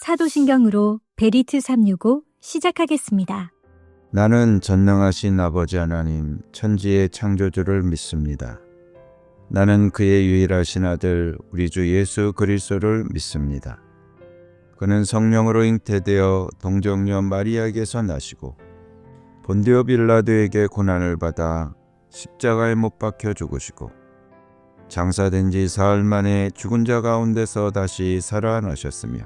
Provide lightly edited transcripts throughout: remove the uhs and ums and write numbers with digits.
사도신경으로 베리트 365 시작하겠습니다. 나는 전능하신 아버지 하나님 천지의 창조주를 믿습니다. 나는 그의 유일하신 아들 우리 주 예수 그리스도를 믿습니다. 그는 성령으로 잉태되어 동정녀 마리아에게서 나시고 본디오 빌라도에게 고난을 받아 십자가에 못 박혀 죽으시고 장사된 지 사흘 만에 죽은 자 가운데서 다시 살아나셨으며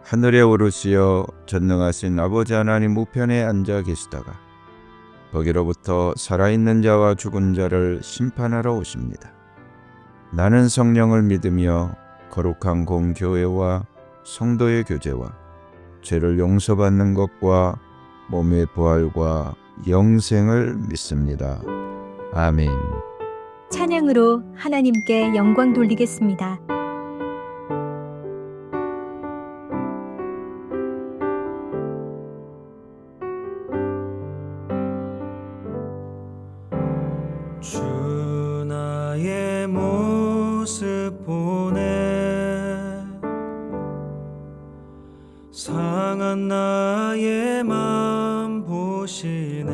하늘에 오르시어 전능하신 아버지 하나님 우편에 앉아 계시다가 거기로부터 살아있는 자와 죽은 자를 심판하러 오십니다. 나는 성령을 믿으며 거룩한 공교회와 성도의 교제와 죄를 용서받는 것과 몸의 부활과 영생을 믿습니다. 아멘. 찬양으로 하나님께 영광 돌리겠습니다. 주 나의 모습 보네 상한 나의 맘 보시네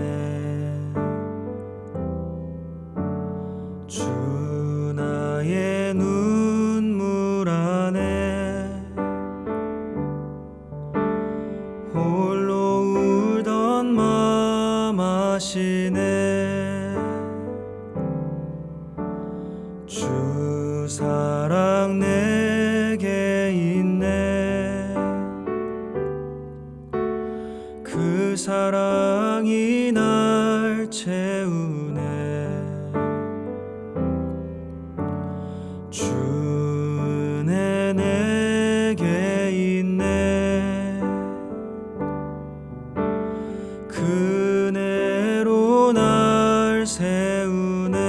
주 나의 눈물 안에 홀로 울던 맘 아시네 주 사랑 내게 있네 그 사랑이 날 채우네 주 은혜 내게 있네 그 은혜로 날 세우네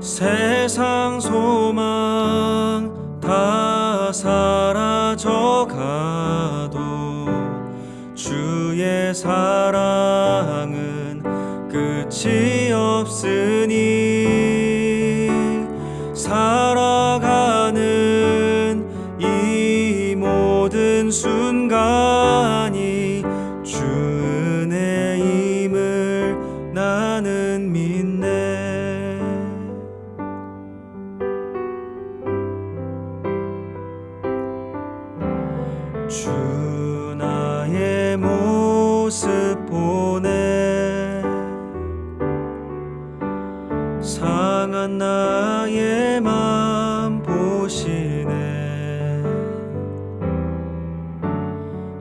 세상 소망 다 사라져가도 주의 사랑은 끝이 없으니 살아가는 이 모든 순간이 주 은혜임을 나는 믿네 주 나의 모습 보네 상한 나의 맘 보시네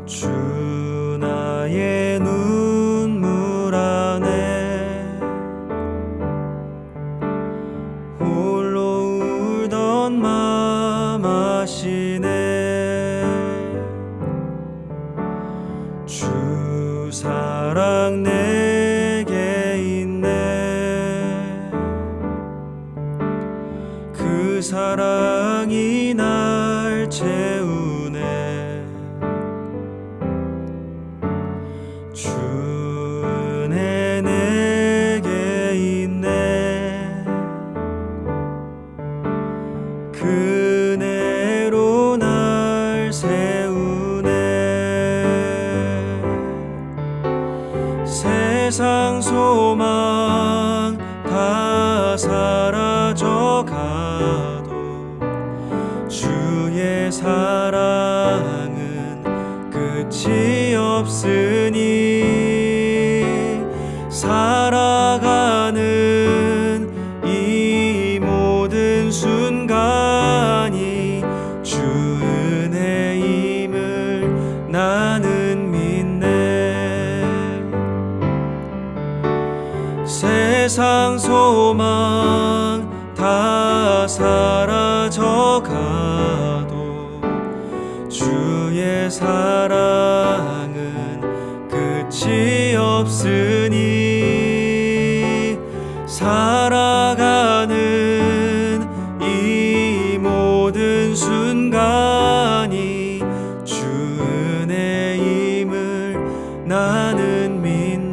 주 나의 눈물 안에 홀로 울던 맘 아시네 주 사랑 내게 있네 그 사랑이 날 채우네 주 은혜 내게 있네 그 은혜로 날 세우네 세상 소망 다 사라져가도 주의 사랑은 끝이 없으니 살아가는 이 모든 순간이 주 은혜임을 나는 믿네 세상 소망 다 사라져가도 주의 사랑은 끝이 없으니 살아가는 이 모든 순간이 주 은혜임을 나는 믿네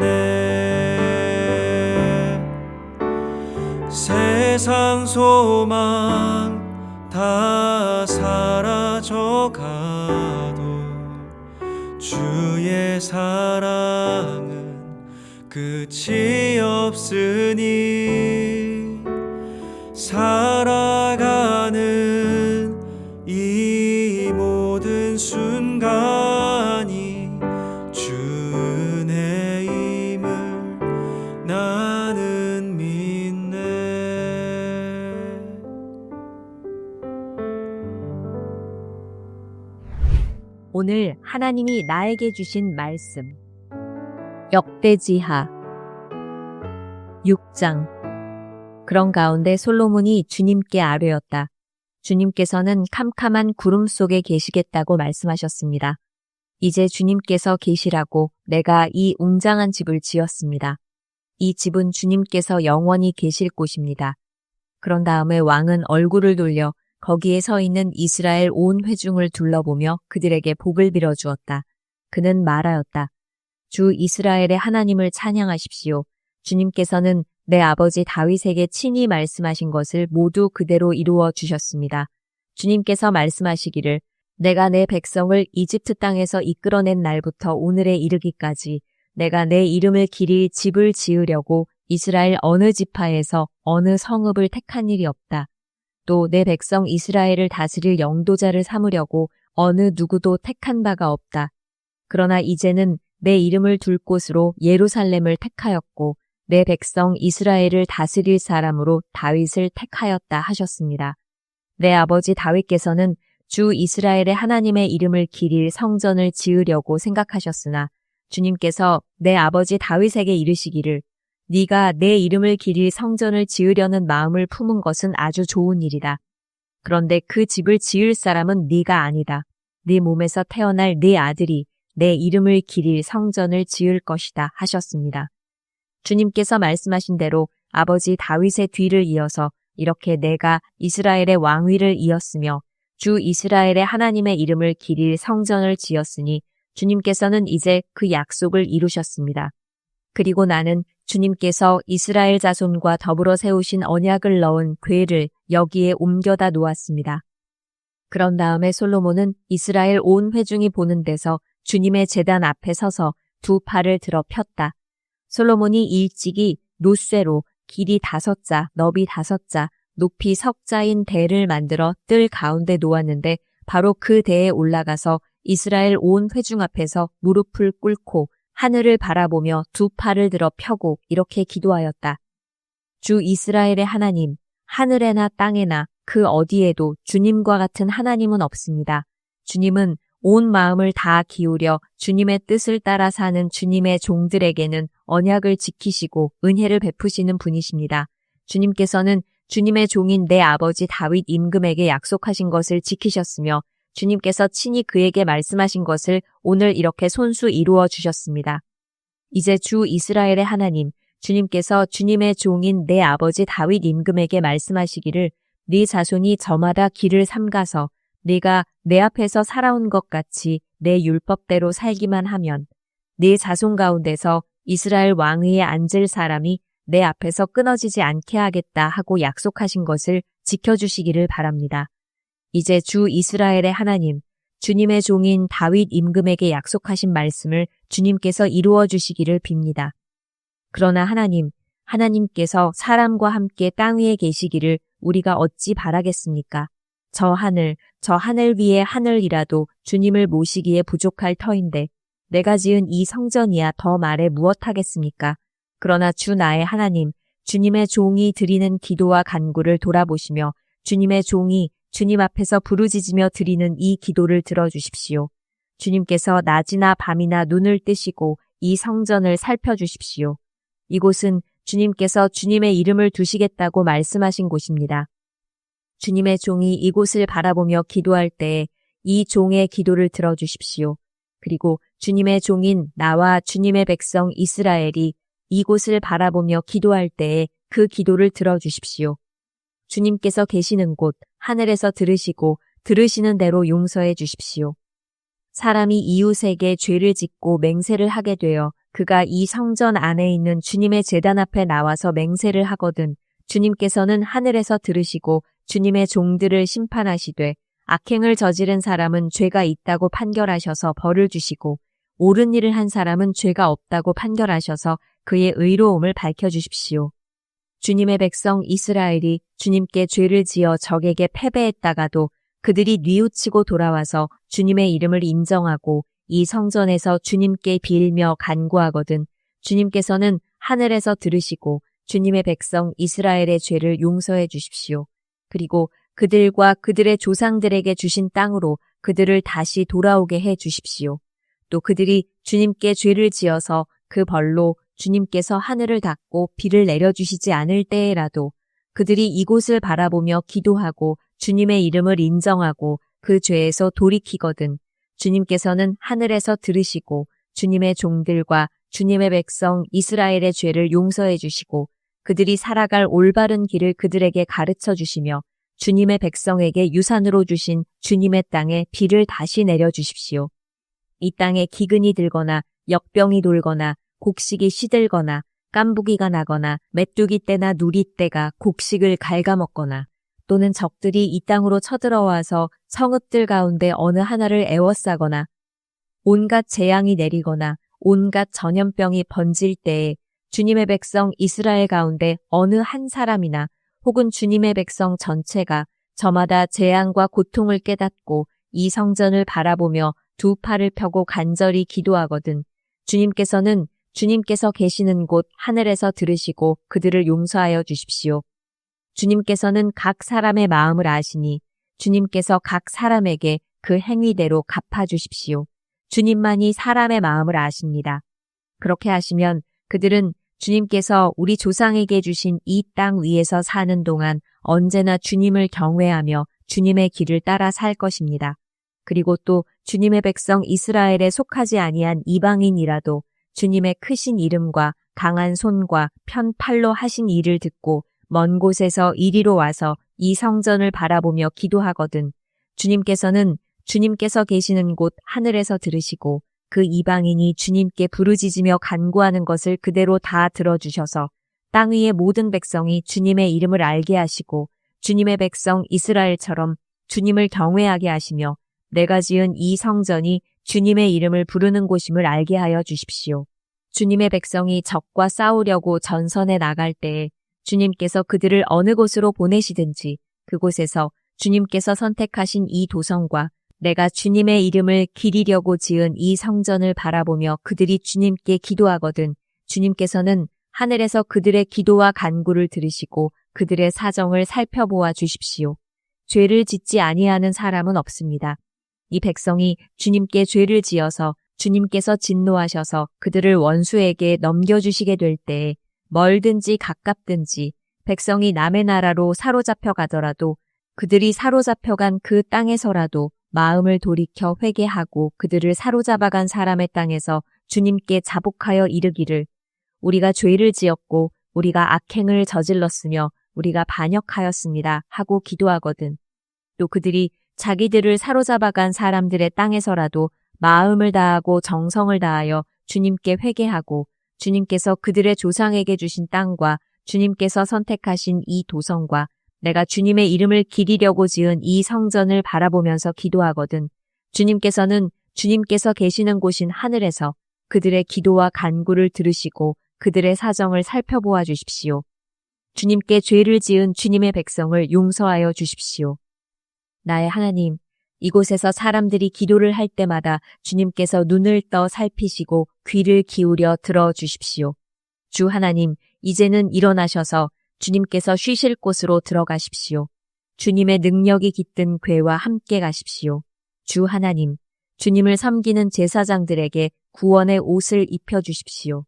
소망 다 사라져가도 주의 사랑은 끝이 없으니 살아가는 이 모든 순간이 주 은혜임을 나는 믿네. 오늘 하나님이 나에게 주신 말씀. 역대지하 6장. 그런 가운데 솔로몬이 주님께 아뢰었다. 주님께서는 캄캄한 구름 속에 계시겠다고 말씀하셨습니다. 이제 주님께서 계시라고 내가 이 웅장한 집을 지었습니다. 이 집은 주님께서 영원히 계실 곳입니다. 그런 다음에 왕은 얼굴을 돌려 거기에 서 있는 이스라엘 온 회중을 둘러보며 그들에게 복을 빌어주었다. 그는 말하였다. 주 이스라엘의 하나님을 찬양하십시오. 주님께서는 내 아버지 다윗에게 친히 말씀하신 것을 모두 그대로 이루어 주셨습니다. 주님께서 말씀하시기를 내가 내 백성을 이집트 땅에서 이끌어낸 날부터 오늘에 이르기까지 내가 내 이름을 기릴 집을 지으려고 이스라엘 어느 지파에서 어느 성읍을 택한 일이 없다. 또 내 백성 이스라엘을 다스릴 영도자를 삼으려고 어느 누구도 택한 바가 없다. 그러나 이제는 내 이름을 둘 곳으로 예루살렘을 택하였고 내 백성 이스라엘을 다스릴 사람으로 다윗을 택하였다 하셨습니다. 내 아버지 다윗께서는 주 이스라엘의 하나님의 이름을 기릴 성전을 지으려고 생각하셨으나 주님께서 내 아버지 다윗에게 이르시기를 네가 내 이름을 기릴 성전을 지으려는 마음을 품은 것은 아주 좋은 일이다. 그런데 그 집을 지을 사람은 네가 아니다. 네 몸에서 태어날 네 아들이 내 이름을 기릴 성전을 지을 것이다 하셨습니다. 주님께서 말씀하신 대로 아버지 다윗의 뒤를 이어서 이렇게 내가 이스라엘의 왕위를 이었으며 주 이스라엘의 하나님의 이름을 기릴 성전을 지었으니 주님께서는 이제 그 약속을 이루셨습니다. 그리고 나는 주님께서 이스라엘 자손과 더불어 세우신 언약을 넣은 궤를 여기에 옮겨다 놓았습니다. 그런 다음에 솔로몬은 이스라엘 온 회중이 보는 데서 주님의 제단 앞에 서서 두 팔을 들어 폈다. 솔로몬이 일찍이 노쇠로 길이 5자, 너비 5자, 높이 석자인 대를 만들어 뜰 가운데 놓았는데 바로 그 대에 올라가서 이스라엘 온 회중 앞에서 무릎을 꿇고 하늘을 바라보며 두 팔을 들어 펴고 이렇게 기도하였다. 주 이스라엘의 하나님, 하늘에나 땅에나 그 어디에도 주님과 같은 하나님은 없습니다. 주님은 온 마음을 다 기울여 주님의 뜻을 따라 사는 주님의 종들에게는 언약을 지키시고 은혜를 베푸시는 분이십니다. 주님께서는 주님의 종인 내 아버지 다윗 임금에게 약속하신 것을 지키셨으며 주님께서 친히 그에게 말씀하신 것을 오늘 이렇게 손수 이루어 주셨습니다. 이제 주 이스라엘의 하나님, 주님께서 주님의 종인 내 아버지 다윗 임금에게 말씀하시기를 네 자손이 저마다 길을 삼가서 네가 내 앞에서 살아온 것 같이 내 율법대로 살기만 하면 네 자손 가운데서 이스라엘 왕위에 앉을 사람이 내 앞에서 끊어지지 않게 하겠다 하고 약속하신 것을 지켜주시기를 바랍니다. 이제 주 이스라엘의 하나님, 주님의 종인 다윗 임금에게 약속하신 말씀을 주님께서 이루어 주시기를 빕니다. 그러나 하나님께서 사람과 함께 땅 위에 계시기를 우리가 어찌 바라겠습니까? 저 하늘 위의 하늘이라도 주님을 모시기에 부족할 터인데 내가 지은 이 성전이야 더 말해 무엇하겠습니까? 그러나 주 나의 하나님, 주님의 종이 드리는 기도와 간구를 돌아보시며 주님의 종이 주님 앞에서 부르짖으며 드리는 이 기도를 들어주십시오. 주님께서 낮이나 밤이나 눈을 뜨시고 이 성전을 살펴주십시오. 이곳은 주님께서 주님의 이름을 두시겠다고 말씀하신 곳입니다. 주님의 종이 이곳을 바라보며 기도할 때에 이 종의 기도를 들어주십시오. 그리고 주님의 종인 나와 주님의 백성 이스라엘이 이곳을 바라보며 기도할 때에 그 기도를 들어주십시오. 주님께서 계시는 곳 하늘에서 들으시고 들으시는 대로 용서해 주십시오. 사람이 이웃에게 죄를 짓고 맹세를 하게 되어 그가 이 성전 안에 있는 주님의 제단 앞에 나와서 맹세를 하거든 주님께서는 하늘에서 들으시고 주님의 종들을 심판하시되 악행을 저지른 사람은 죄가 있다고 판결하셔서 벌을 주시고 옳은 일을 한 사람은 죄가 없다고 판결하셔서 그의 의로움을 밝혀주십시오. 주님의 백성 이스라엘이 주님께 죄를 지어 적에게 패배했다가도 그들이 뉘우치고 돌아와서 주님의 이름을 인정하고 이 성전에서 주님께 빌며 간구하거든 주님께서는 하늘에서 들으시고 주님의 백성 이스라엘의 죄를 용서해 주십시오. 그리고 그들과 그들의 조상들에게 주신 땅으로 그들을 다시 돌아오게 해 주십시오. 또 그들이 주님께 죄를 지어서 그 벌로 주님께서 하늘을 닫고 비를 내려주시지 않을 때에라도 그들이 이곳을 바라보며 기도하고 주님의 이름을 인정하고 그 죄에서 돌이키거든 주님께서는 하늘에서 들으시고 주님의 종들과 주님의 백성 이스라엘의 죄를 용서해 주시고 그들이 살아갈 올바른 길을 그들에게 가르쳐 주시며 주님의 백성에게 유산으로 주신 주님의 땅에 비를 다시 내려주십시오. 이 땅에 기근이 들거나 역병이 돌거나 곡식이 시들거나 깐부기가 나거나 메뚜기 떼나 누리 떼가 곡식을 갉아먹거나 또는 적들이 이 땅으로 쳐들어와서 성읍들 가운데 어느 하나를 에워싸거나 온갖 재앙이 내리거나 온갖 전염병이 번질 때에 주님의 백성 이스라엘 가운데 어느 한 사람이나 혹은 주님의 백성 전체가 저마다 재앙과 고통을 깨닫고 이 성전을 바라보며 두 팔을 펴고 간절히 기도하거든 주님께서는 주님께서 계시는 곳 하늘에서 들으시고 그들을 용서하여 주십시오. 주님께서는 각 사람의 마음을 아시니 주님께서 각 사람에게 그 행위대로 갚아주십시오. 주님만이 사람의 마음을 아십니다. 그렇게 하시면 그들은 주님께서 우리 조상에게 주신 이 땅 위에서 사는 동안 언제나 주님을 경외하며 주님의 길을 따라 살 것입니다. 그리고 또 주님의 백성 이스라엘에 속하지 아니한 이방인이라도 주님의 크신 이름과 강한 손과 편 팔로 하신 일을 듣고 먼 곳에서 이리로 와서 이 성전을 바라보며 기도하거든 주님께서는 주님께서 계시는 곳 하늘에서 들으시고 그 이방인이 주님께 부르짖으며 간구하는 것을 그대로 다 들어주셔서 땅 위의 모든 백성이 주님의 이름을 알게 하시고 주님의 백성 이스라엘처럼 주님을 경외하게 하시며 내가 지은 이 성전이 주님의 이름을 부르는 곳임을 알게 하여 주십시오. 주님의 백성이 적과 싸우려고 전선에 나갈 때에 주님께서 그들을 어느 곳으로 보내시든지 그곳에서 주님께서 선택하신 이 도성과 내가 주님의 이름을 기리려고 지은 이 성전을 바라보며 그들이 주님께 기도하거든 주님께서는 하늘에서 그들의 기도와 간구를 들으시고 그들의 사정을 살펴보아 주십시오. 죄를 짓지 아니하는 사람은 없습니다. 이 백성이 주님께 죄를 지어서 주님께서 진노하셔서 그들을 원수에게 넘겨주시게 될 때에 멀든지 가깝든지 백성이 남의 나라로 사로잡혀 가더라도 그들이 사로잡혀간 그 땅에서라도 마음을 돌이켜 회개하고 그들을 사로잡아간 사람의 땅에서 주님께 자복하여 이르기를 우리가 죄를 지었고 우리가 악행을 저질렀으며 우리가 반역하였습니다 하고 기도하거든. 또 그들이 자기들을 사로잡아간 사람들의 땅에서라도 마음을 다하고 정성을 다하여 주님께 회개하고 주님께서 그들의 조상에게 주신 땅과 주님께서 선택하신 이 도성과 내가 주님의 이름을 기리려고 지은 이 성전을 바라보면서 기도하거든. 주님께서는 주님께서 계시는 곳인 하늘에서 그들의 기도와 간구를 들으시고 그들의 사정을 살펴보아 주십시오. 주님께 죄를 지은 주님의 백성을 용서하여 주십시오. 나의 하나님, 이곳에서 사람들이 기도를 할 때마다 주님께서 눈을 떠 살피시고 귀를 기울여 들어주십시오. 주 하나님, 이제는 일어나셔서 주님께서 쉬실 곳으로 들어가십시오. 주님의 능력이 깃든 궤와 함께 가십시오. 주 하나님, 주님을 섬기는 제사장들에게 구원의 옷을 입혀주십시오.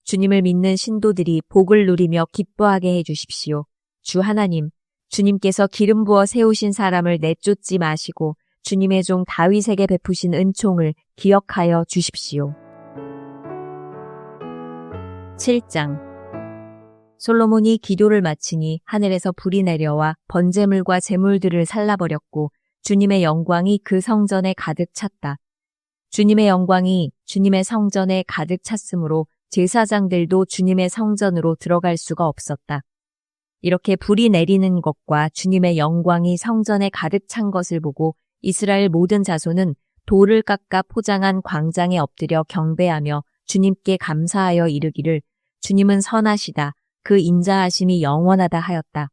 주님을 믿는 신도들이 복을 누리며 기뻐하게 해주십시오. 주 하나님, 주님께서 기름 부어 세우신 사람을 내쫓지 마시고 주님의 종 다윗에게 베푸신 은총을 기억하여 주십시오. 7장 솔로몬이 기도를 마치니 하늘에서 불이 내려와 번제물과 제물들을 살라버렸고 주님의 영광이 그 성전에 가득 찼다. 주님의 영광이 주님의 성전에 가득 찼으므로 제사장들도 주님의 성전으로 들어갈 수가 없었다. 이렇게 불이 내리는 것과 주님의 영광이 성전에 가득 찬 것을 보고 이스라엘 모든 자손은 돌을 깎아 포장한 광장에 엎드려 경배하며 주님께 감사하여 이르기를 주님은 선하시다. 그 인자하심이 영원하다 하였다.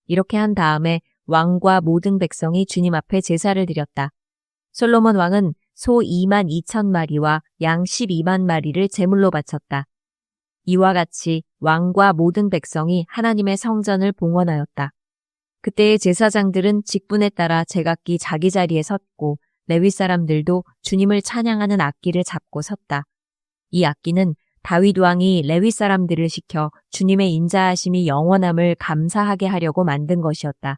이렇게 한 다음에 왕과 모든 백성이 주님 앞에 제사를 드렸다. 솔로몬 왕은 소 2만 2천 마리와 양 12만 마리를 제물로 바쳤다. 이와 같이 왕과 모든 백성이 하나님의 성전을 봉헌하였다. 그때의 제사장들은 직분에 따라 제각기 자기 자리에 섰고 레위 사람들도 주님을 찬양하는 악기를 잡고 섰다. 이 악기는 다윗 왕이 레위 사람들을 시켜 주님의 인자하심이 영원함을 감사하게 하려고 만든 것이었다.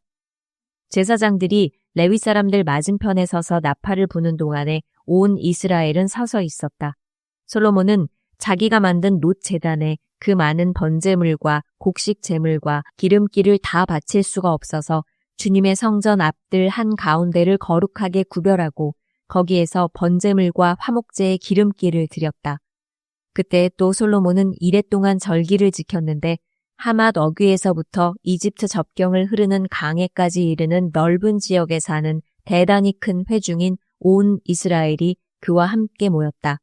제사장들이 레위 사람들 맞은편에 서서 나팔을 부는 동안에 온 이스라엘은 서서 있었다. 솔로몬은 자기가 만든 놋 제단에 그 많은 번제물과 곡식 제물과 기름기를 다 바칠 수가 없어서 주님의 성전 앞들 한 가운데를 거룩하게 구별하고 거기에서 번제물과 화목제의 기름기를 드렸다. 그때 또 솔로몬은 이레 동안 절기를 지켰는데 하맛 어귀에서부터 이집트 접경을 흐르는 강에까지 이르는 넓은 지역에 사는 대단히 큰 회중인 온 이스라엘이 그와 함께 모였다.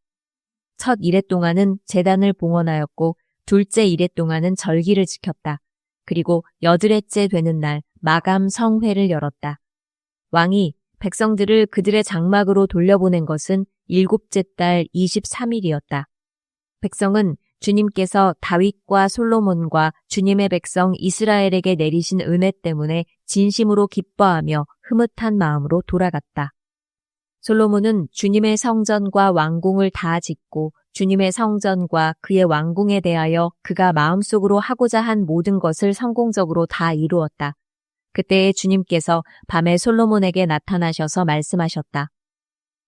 첫 이레 동안은 제단을 봉헌하였고 둘째 이레 동안은 절기를 지켰다. 그리고 여드레째 되는 날 마감 성회를 열었다. 왕이 백성들을 그들의 장막으로 돌려보낸 것은 일곱째 달 23일이었다. 백성은 주님께서 다윗과 솔로몬과 주님의 백성 이스라엘에게 내리신 은혜 때문에 진심으로 기뻐하며 흐뭇한 마음으로 돌아갔다. 솔로몬은 주님의 성전과 왕궁을 다 짓고 주님의 성전과 그의 왕궁에 대하여 그가 마음속으로 하고자 한 모든 것을 성공적으로 다 이루었다. 그때에 주님께서 밤에 솔로몬에게 나타나셔서 말씀하셨다.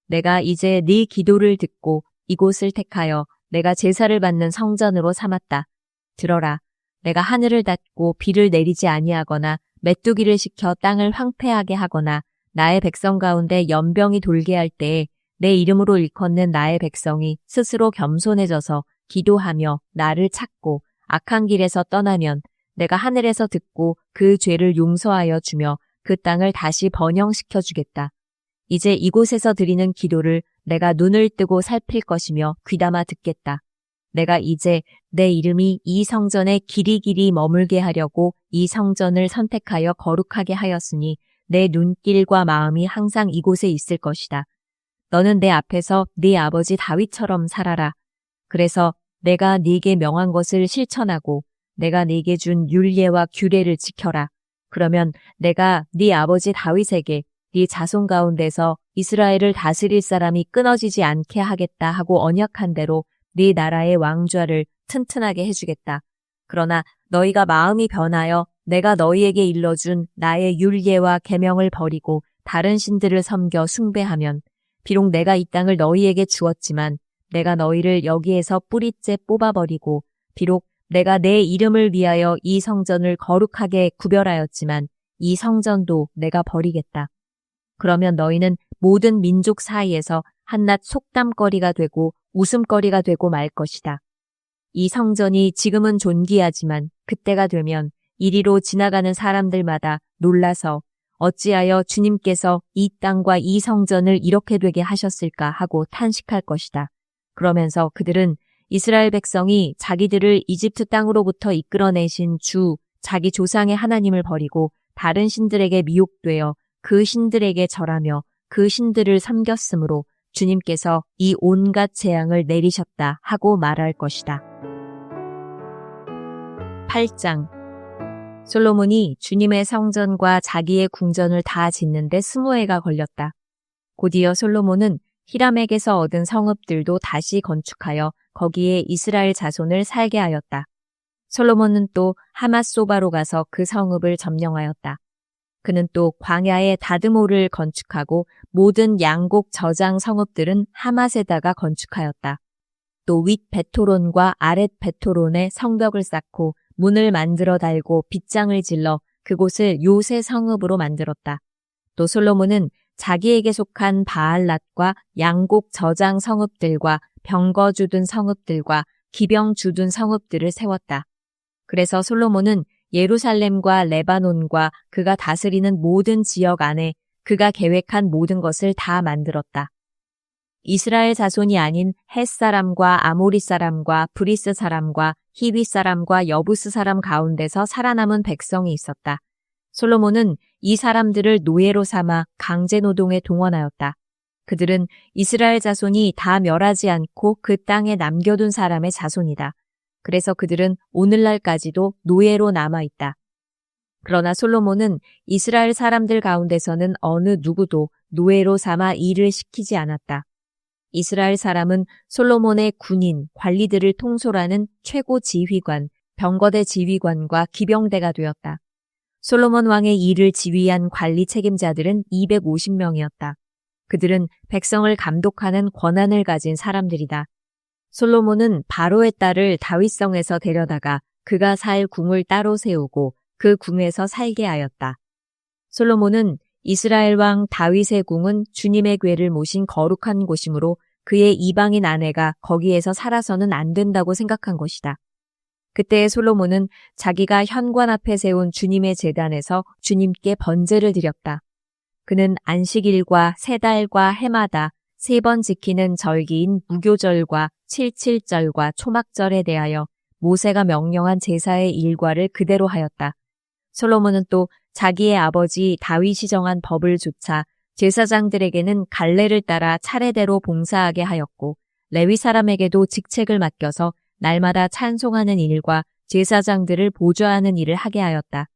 내가 이제 네 기도를 듣고 이곳을 택하여 내가 제사를 받는 성전으로 삼았다. 들어라. 내가 하늘을 닫고 비를 내리지 아니하거나 메뚜기를 시켜 땅을 황폐하게 하거나 나의 백성 가운데 연병이 돌게 할 때에 내 이름으로 일컫는 나의 백성이 스스로 겸손해져서 기도하며 나를 찾고 악한 길에서 떠나면 내가 하늘에서 듣고 그 죄를 용서하여 주며 그 땅을 다시 번영시켜 주겠다. 이제 이곳에서 드리는 기도를 내가 눈을 뜨고 살필 것이며 귀담아 듣겠다. 내가 이제 내 이름이 이 성전에 길이길이 머물게 하려고 이 성전을 선택하여 거룩하게 하였으니 내 눈길과 마음이 항상 이곳에 있을 것이다. 너는 내 앞에서 네 아버지 다윗처럼 살아라. 그래서 내가 네게 명한 것을 실천하고 내가 네게 준 율례와 규례를 지켜라. 그러면 내가 네 아버지 다윗에게 네 자손 가운데서 이스라엘을 다스릴 사람이 끊어지지 않게 하겠다 하고 언약한 대로 네 나라의 왕좌를 튼튼하게 해주겠다. 그러나 너희가 마음이 변하여 내가 너희에게 일러준 나의 율례와 계명을 버리고 다른 신들을 섬겨 숭배하면 비록 내가 이 땅을 너희에게 주었지만 내가 너희를 여기에서 뿌리째 뽑아버리고 비록 내가 내 이름을 위하여 이 성전을 거룩하게 구별하였지만 이 성전도 내가 버리겠다. 그러면 너희는 모든 민족 사이에서 한낱 속담거리가 되고 웃음거리가 되고 말 것이다. 이 성전이 지금은 존귀하지만 그때가 되면 이리로 지나가는 사람들마다 놀라서 어찌하여 주님께서 이 땅과 이 성전을 이렇게 되게 하셨을까 하고 탄식할 것이다. 그러면서 그들은 이스라엘 백성이 자기들을 이집트 땅으로부터 이끌어내신 주, 자기 조상의 하나님을 버리고 다른 신들에게 미혹되어 그 신들에게 절하며 그 신들을 섬겼으므로 주님께서 이 온갖 재앙을 내리셨다 하고 말할 것이다. 8장 솔로몬이 주님의 성전과 자기의 궁전을 다 짓는데 20해가 걸렸다. 곧이어 솔로몬은 히람에게서 얻은 성읍들도 다시 건축하여 거기에 이스라엘 자손을 살게 하였다. 솔로몬은 또 하맛소바로 가서 그 성읍을 점령하였다. 그는 또 광야에 다드모를 건축하고 모든 양곡 저장 성읍들은 하맛에다가 건축하였다. 또 윗 베토론과 아랫 베토론에 성벽을 쌓고 문을 만들어 달고 빗장을 질러 그곳을 요새 성읍으로 만들었다. 또 솔로몬은 자기에게 속한 바알랏과 양곡 저장 성읍들과 병거 주둔 성읍들과 기병 주둔 성읍들을 세웠다. 그래서 솔로몬은 예루살렘과 레바논과 그가 다스리는 모든 지역 안에 그가 계획한 모든 것을 다 만들었다. 이스라엘 자손이 아닌 헷 사람과 아모리 사람과 브리스 사람과 히위 사람과 여부스 사람 가운데서 살아남은 백성이 있었다. 솔로몬은 이 사람들을 노예로 삼아 강제 노동에 동원하였다. 그들은 이스라엘 자손이 다 멸하지 않고 그 땅에 남겨둔 사람의 자손이다. 그래서 그들은 오늘날까지도 노예로 남아있다. 그러나 솔로몬은 이스라엘 사람들 가운데서는 어느 누구도 노예로 삼아 일을 시키지 않았다. 이스라엘 사람은 솔로몬의 군인, 관리들을 통솔하는 최고 지휘관, 병거대 지휘관과 기병대가 되었다. 솔로몬 왕의 일을 지휘한 관리 책임자들은 250명이었다. 그들은 백성을 감독하는 권한을 가진 사람들이다. 솔로몬은 바로의 딸을 다윗성에서 데려다가 그가 살 궁을 따로 세우고 그 궁에서 살게 하였다. 솔로몬은 이스라엘 왕 다윗의 궁은 주님의 궤를 모신 거룩한 곳이므로 그의 이방인 아내가 거기에서 살아서는 안 된다고 생각한 것이다. 그때 솔로몬은 자기가 현관 앞에 세운 주님의 제단에서 주님께 번제를 드렸다. 그는 안식일과 세 달과 해마다 3번 지키는 절기인 무교절과 칠칠절과 초막절에 대하여 모세가 명령한 제사의 일과를 그대로 하였다. 솔로몬은 또 자기의 아버지 다윗이 정한 법을 조차 제사장들에게는 갈래를 따라 차례대로 봉사하게 하였고 레위 사람에게도 직책을 맡겨서 날마다 찬송하는 일과 제사장들을 보좌하는 일을 하게 하였다.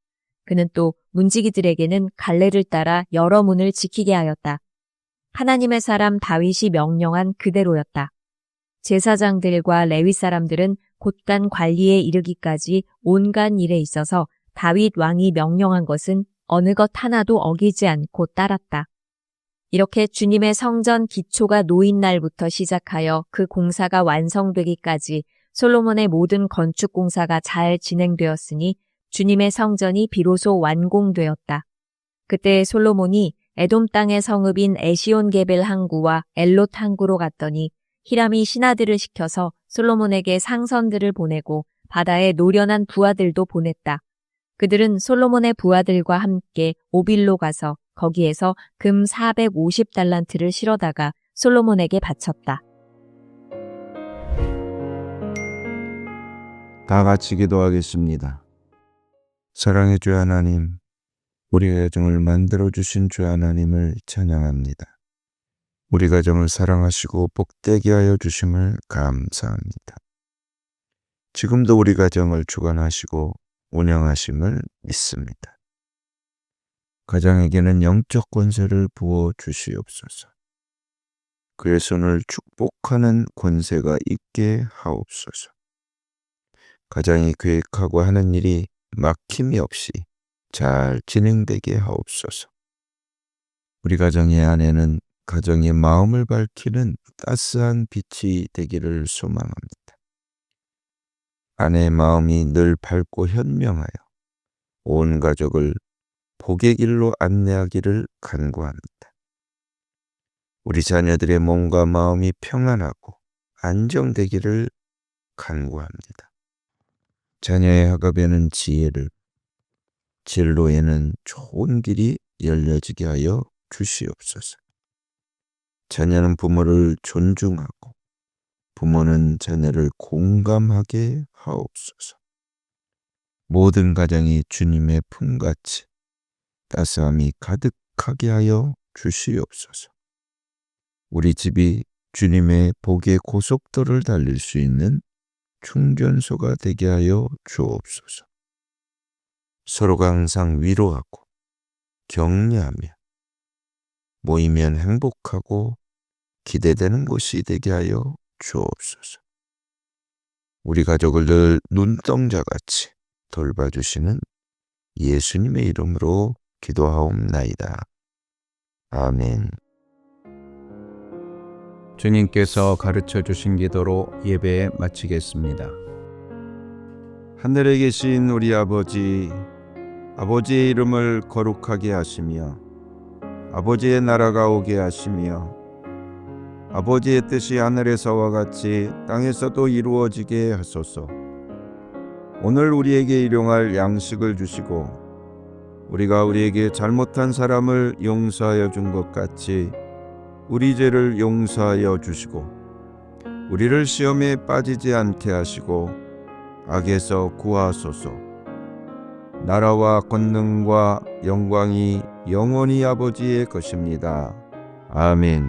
그는 또 문지기들에게는 갈래를 따라 여러 문을 지키게 하였다. 하나님의 사람 다윗이 명령한 그대로였다. 제사장들과 레위 사람들은 곳간 관리에 이르기까지 온갖 일에 있어서 다윗 왕이 명령한 것은 어느 것 하나도 어기지 않고 따랐다. 이렇게 주님의 성전 기초가 놓인 날부터 시작하여 그 공사가 완성되기까지 솔로몬의 모든 건축 공사가 잘 진행되었으니 주님의 성전이 비로소 완공되었다. 그때 솔로몬이 에돔 땅의 성읍인 에시온게벨 항구와 엘롯 항구로 갔더니 히람이 신하들을 시켜서 솔로몬에게 상선들을 보내고 바다에 노련한 부하들도 보냈다. 그들은 솔로몬의 부하들과 함께 오빌로 가서 거기에서 금 450달란트를 실어다가 솔로몬에게 바쳤다. 다 같이 기도하겠습니다. 사랑의 주 하나님, 우리 가정을 만들어주신 주 하나님을 찬양합니다. 우리 가정을 사랑하시고 복되게 하여 주심을 감사합니다. 지금도 우리 가정을 주관하시고 운영하심을 믿습니다. 가정에게는 영적 권세를 부어 주시옵소서. 그의 손을 축복하는 권세가 있게 하옵소서. 가장이 계획하고 하는 일이 막힘이 없이 잘 진행되게 하옵소서. 우리 가정의 아내는 가정의 마음을 밝히는 따스한 빛이 되기를 소망합니다. 아내의 마음이 늘 밝고 현명하여 온 가족을 복의 길로 안내하기를 간구합니다. 우리 자녀들의 몸과 마음이 평안하고 안정되기를 간구합니다. 자녀의 학업에는 지혜를, 진로에는 좋은 길이 열려지게 하여 주시옵소서. 자녀는 부모를 존중하고 부모는 자녀를 공감하게 하옵소서. 모든 가정이 주님의 품같이 따스함이 가득하게 하여 주시옵소서. 우리 집이 주님의 복의 고속도를 달릴 수 있는 충전소가 되게 하여 주옵소서. 서로가 항상 위로하고 격려하며 모이면 행복하고 기대되는 곳이 되게 하여 주옵소서. 우리 가족을 늘 눈동자같이 돌봐주시는 예수님의 이름으로 기도하옵나이다. 아멘. 주님께서 가르쳐 주신 기도로 예배 마치겠습니다. 하늘에 계신 우리 아버지, 아버지의 이름을 거룩하게 하시며 아버지의 나라가 오게 하시며 아버지의 뜻이 하늘에서와 같이 땅에서도 이루어지게 하소서. 오늘 우리에게 일용할 양식을 주시고 우리가 우리에게 잘못한 사람을 용서하여 준 것 같이 우리 죄를 용서하여 주시고 우리를 시험에 빠지지 않게 하시고 악에서 구하소서. 나라와 권능과 영광이 영원히 아버지의 것입니다. 아멘.